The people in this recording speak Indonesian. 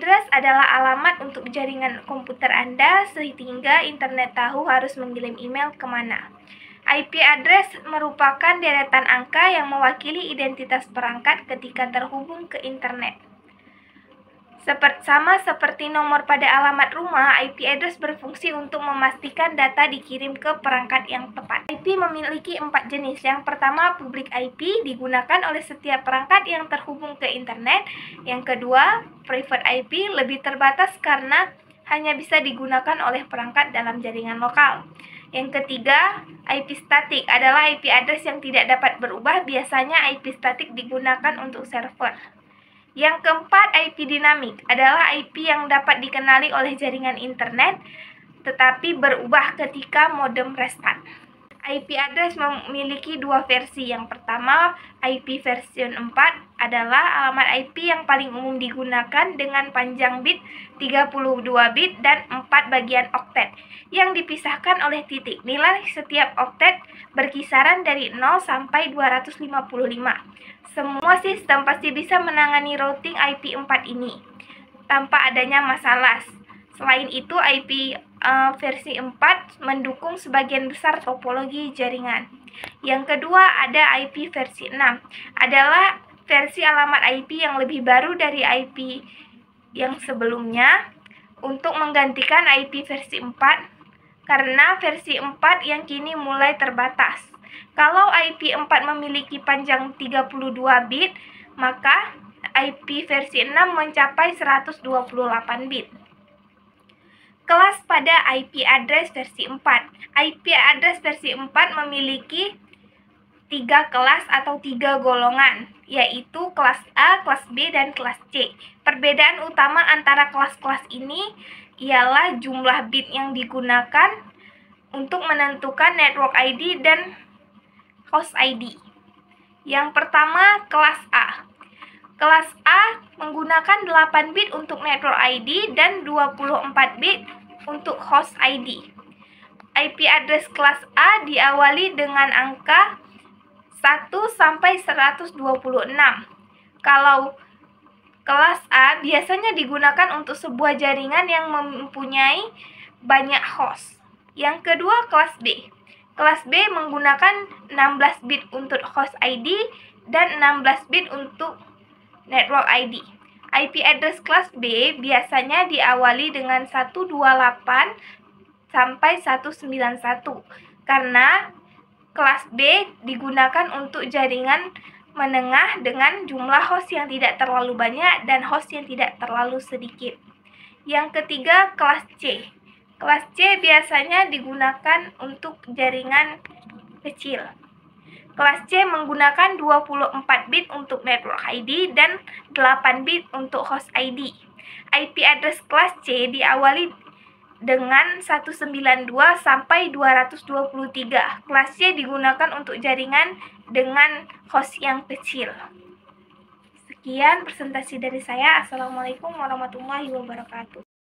address adalah alamat untuk jaringan komputer Anda, sehingga internet tahu harus mengirim email kemana. IP address merupakan deretan angka yang mewakili identitas perangkat ketika terhubung ke internet. Sama seperti nomor pada alamat rumah, IP address berfungsi untuk memastikan data dikirim ke perangkat yang tepat. IP memiliki 4 jenis. Yang pertama, public IP, digunakan oleh setiap perangkat yang terhubung ke internet. Yang kedua, private IP, lebih terbatas karena hanya bisa digunakan oleh perangkat dalam jaringan lokal. Yang ketiga, IP static adalah IP address yang tidak dapat berubah, biasanya IP static digunakan untuk server. Yang keempat, IP dinamik adalah IP yang dapat dikenali oleh jaringan internet, tetapi berubah ketika modem restart. IP address memiliki 2 versi. Yang pertama, IP version 4 adalah alamat IP yang paling umum digunakan dengan panjang bit 32 bit dan 4 bagian oktet yang dipisahkan oleh titik. Nilai setiap oktet berkisaran dari 0 sampai 255. Semua sistem pasti bisa menangani routing IP 4 ini tanpa adanya masalah. Selain itu, IP versi 4 mendukung sebagian besar topologi jaringan. Yang kedua, ada IP versi 6. Adalah versi alamat IP yang lebih baru dari IP yang sebelumnya untuk menggantikan IP versi 4 karena versi 4 yang kini mulai terbatas. Kalau IP 4 memiliki panjang 32 bit, maka IP versi 6 mencapai 128 bit. Kelas pada IP address versi 4. IP address versi 4 memiliki 3 kelas atau 3 golongan, yaitu kelas A, kelas B, dan kelas C. Perbedaan utama antara kelas-kelas ini ialah jumlah bit yang digunakan untuk menentukan network ID dan host ID. Yang pertama, kelas A. Kelas A menggunakan 8 bit untuk network ID dan 24 bit untuk host ID. IP address kelas A diawali dengan angka 1 sampai 126. Kalau kelas A biasanya digunakan untuk sebuah jaringan yang mempunyai banyak host. Yang kedua, kelas B. Kelas B menggunakan 16 bit untuk host ID dan 16 bit untuk network ID. IP address kelas B biasanya diawali dengan 128 sampai 191 karena kelas B digunakan untuk jaringan menengah dengan jumlah host yang tidak terlalu banyak dan host yang tidak terlalu sedikit. Yang ketiga, kelas C. Kelas C biasanya digunakan untuk jaringan kecil. Kelas C menggunakan 24 bit untuk network ID dan 8 bit untuk host ID. IP address kelas C diawali dengan 192 sampai 223. Kelas C digunakan untuk jaringan dengan host yang kecil. Sekian presentasi dari saya. Assalamualaikum warahmatullahi wabarakatuh.